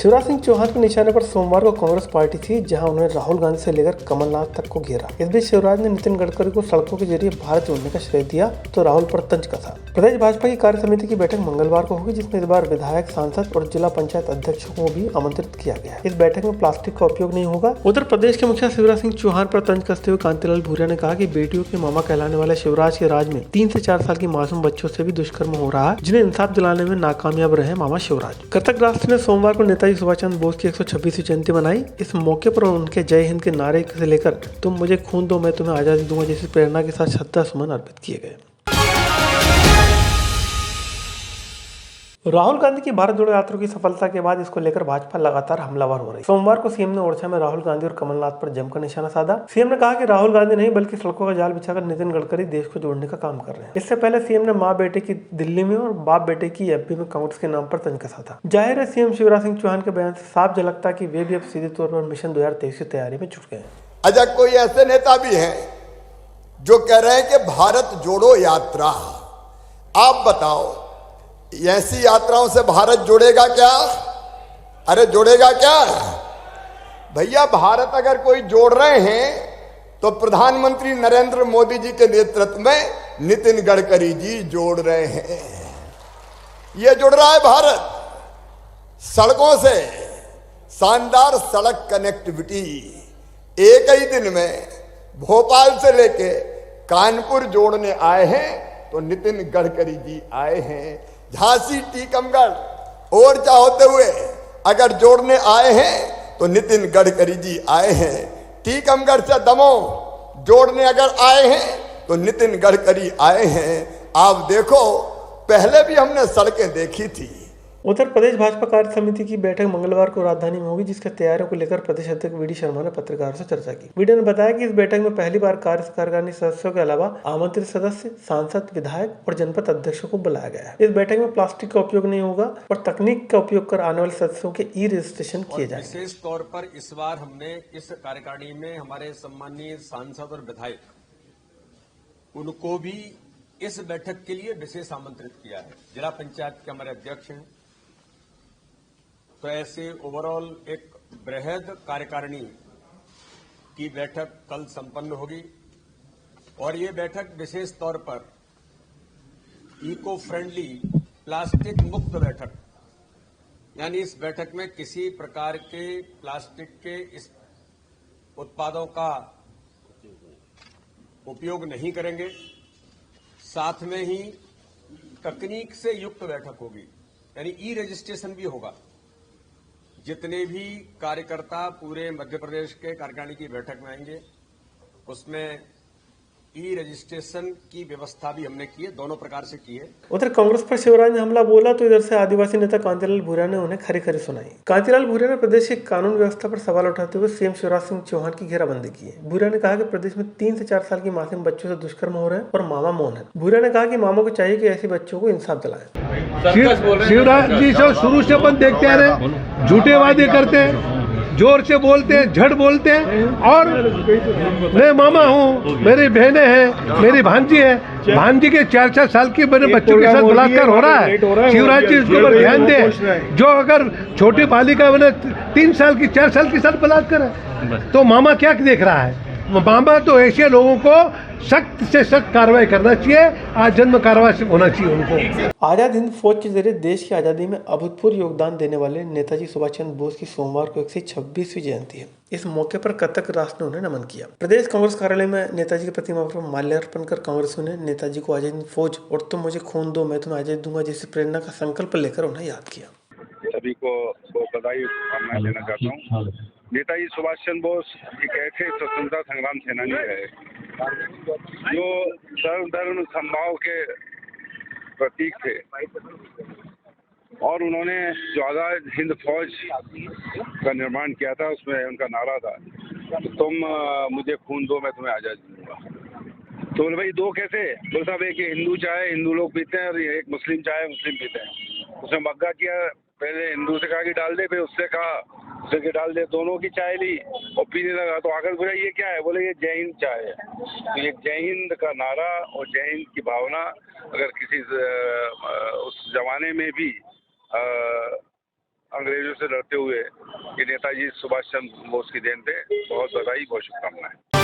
शिवराज सिंह चौहान के निशाने पर सोमवार को कांग्रेस पार्टी थी, जहां उन्होंने राहुल गांधी से लेकर कमलनाथ तक को घेरा। इस बीच शिवराज ने नितिन गडकरी को सड़कों के जरिए भारत जोड़ने का श्रेय दिया तो राहुल पर तंज कसा। प्रदेश भाजपा की कार्य समिति की बैठक मंगलवार को होगी, जिसमें इस बार विधायक, सांसद और जिला पंचायत अध्यक्षों को भी आमंत्रित किया गया है। इस बैठक में प्लास्टिक का उपयोग नहीं होगा। उधर प्रदेश के मुखिया शिवराज सिंह चौहान पर तंज कसते हुए कांतिलाल भूरिया ने कहा कि बेटियों के मामा कहलाने वाले शिवराज के राज में 3 से 4 साल की मासूम बच्चों से भी दुष्कर्म हो रहा है, जिन्हें इंसाफ दिलाने में नाकामयाब रहे मामा शिवराज। कृतज्ञ राष्ट्र ने सोमवार को नेताजी सुभाष चंद्र बोस की 126वीं जयंती मनाई। इस मौके पर उनके जय हिंद के नारे से लेकर तुम मुझे खून दो मैं तुम्हें आजादी दूंगा जैसी प्रेरणा के साथ श्रद्धा सुमन अर्पित किए गए। राहुल गांधी की भारत जोड़ो यात्रा की सफलता के बाद इसको लेकर भाजपा लगातार हमलावर हो रही है। सोमवार को सीएम ने ओडिशा में राहुल गांधी और कमलनाथ पर जमकर निशाना साधा। सीएम ने कहा कि राहुल गांधी नहीं बल्कि सड़कों का जाल बिछाकर नितिन गडकरी देश को जोड़ने का काम कर रहे हैं। इससे पहले सीएम ने माँ बेटे की दिल्ली में और बाप बेटे की एमपी में कांग्रेस के नाम पर तंज कसा था। जाहिर है सीएम शिवराज सिंह चौहान के बयान से साफ झलकता कि वे भी अब सीधे तौर पर मिशन 2023 की तैयारी में जुट गए हैं। अच्छा, कोई ऐसे नेता भी हैं जो कह रहे हैं कि भारत जोड़ो यात्रा, आप बताओ ऐसी यात्राओं से भारत जुड़ेगा क्या? अरे जुड़ेगा क्या भैया? भारत अगर कोई जोड़ रहे हैं तो प्रधानमंत्री नरेंद्र मोदी जी के नेतृत्व में नितिन गडकरी जी जोड़ रहे हैं। ये जुड़ रहा है भारत सड़कों से। शानदार सड़क कनेक्टिविटी, एक ही दिन में भोपाल से लेके कानपुर जोड़ने आए हैं तो नितिन गडकरी जी आए हैं। झांसी टीकमगढ़ ओरछा होते हुए अगर जोड़ने आए हैं तो नितिन गडकरी जी आए हैं। टीकमगढ़ से दमोह जोड़ने अगर आए हैं तो नितिन गडकरी आए हैं। आप देखो, पहले भी हमने सड़कें देखी थी। उधर प्रदेश भाजपा कार्य समिति की बैठक मंगलवार को राजधानी में होगी, जिसके तैयारियों को लेकर प्रदेश अध्यक्ष वी डी शर्मा ने पत्रकारों से चर्चा की। वीडियो ने बताया कि इस बैठक में पहली बार कार्यकारिणी सदस्यों के अलावा आमंत्रित सदस्य, सांसद, विधायक और जनपद अध्यक्षों को बुलाया गया है। इस बैठक में प्लास्टिक का उपयोग नहीं होगा और तकनीक का उपयोग कर आने वाले सदस्यों के ई रजिस्ट्रेशन किए जाएंगे। विशेष तौर पर इस बार हमने इस कार्यकारिणी में हमारे सम्मानीय सांसद और विधायक उनको भी इस बैठक के लिए विशेष आमंत्रित किया है। जिला पंचायत के हमारे अध्यक्ष हैं, तो ऐसे ओवरऑल एक बृहद कार्यकारिणी की बैठक कल संपन्न होगी और ये बैठक विशेष तौर पर इको फ्रेंडली, प्लास्टिक मुक्त बैठक, यानी इस बैठक में किसी प्रकार के प्लास्टिक के इस उत्पादों का उपयोग नहीं करेंगे। साथ में ही तकनीक से युक्त बैठक होगी, यानी ई रजिस्ट्रेशन भी होगा। जितने भी कार्यकर्ता पूरे मध्य प्रदेश के कार्यकारिणी की बैठक में आएंगे उसमें ई रजिस्ट्रेशन की व्यवस्था भी हमने की है, दोनों प्रकार से की है। उधर कांग्रेस पर शिवराज ने हमला बोला तो इधर से आदिवासी नेता कांतिलाल भूरिया ने उन्हें खरी खरी सुनाई। कांतिलाल भूरिया ने प्रदेश की कानून व्यवस्था पर सवाल उठाते हुए सीएम शिवराज सिंह चौहान की घेराबंदी की है। भूरिया ने कहा कि प्रदेश में 3 से 4 साल की मासूम बच्चों से दुष्कर्म हो रहे हैं और मामा मौन है। भूरिया ने कहा कि मामा को चाहिए कि ऐसे बच्चों को इंसाफ दिलाएं। शिवराज जी से शुरू से अपन देखते आ रहे, झूठे वादे करते हैं, जोर से बोलते हैं, झड़ बोलते हैं और मैं मामा हूँ, मेरी बहनें हैं, मेरी भांजी है, भांजी के 4-4 साल की बड़े बच्चों के साथ बलात्कार हो रहा है। शिवराज जी इसके ऊपर ध्यान दें। जो अगर छोटी बालिका मैंने 3 साल की 4 साल के साथ बलात्कार है तो मामा क्या देख रहा है? मामा तो ऐसे लोगों को सख्त से सख्त कार्रवाई करना चाहिए, आजन्म कार्रवाई होना चाहिए उनको। आजाद हिंद फौज के जरिए देश की आजादी में अभूतपूर्व योगदान देने वाले नेताजी सुभाष चंद्र बोस की सोमवार को 126वीं जयंती है। इस मौके पर कृतज्ञ राष्ट्र ने उन्हें नमन किया। प्रदेश कांग्रेस कार्यालय में नेताजी की प्रतिमा पर माल्यार्पण कर कांग्रेसियों ने नेताजी को आजाद हिंद फौज और तुम मुझे खून दो मैं तुम्हें आजादी दूंगा जैसी प्रेरणा का संकल्प लेकर उन्हें याद किया। सभी को बधाई कामनाएं देना चाहता हूँ। नेताजी सुभाष चंद्र बोस एक ऐसे स्वतंत्रता संग्राम सेनानी रहे जो सर्व धर्म समभाव के प्रतीक थे और उन्होंने जो आजाद हिंद फौज का निर्माण किया था उसमें उनका नारा था, तुम मुझे खून दो मैं तुम्हें आजादी दूंगा। तो बोले भाई दो कैसे? बोले साहब एक हिंदू चाय हिंदू लोग पीते हैं और एक मुस्लिम चाय मुस्लिम पीते हैं। उसने मग्गा किया, पहले हिंदू से कहा कि डाल दे, फिर उससे कहा उससे कि डाल दे, दोनों की चाय ली और पीने लगा। तो आकर बोला ये क्या है? बोले ये जय हिंद चाय है। तो ये जय हिंद का नारा और जय हिंद की भावना अगर किसी उस जमाने में भी अंग्रेजों से लड़ते हुए ये नेताजी सुभाष चंद्र बोस की देन थे। बहुत बधाई, बहुत शुभकामनाएं।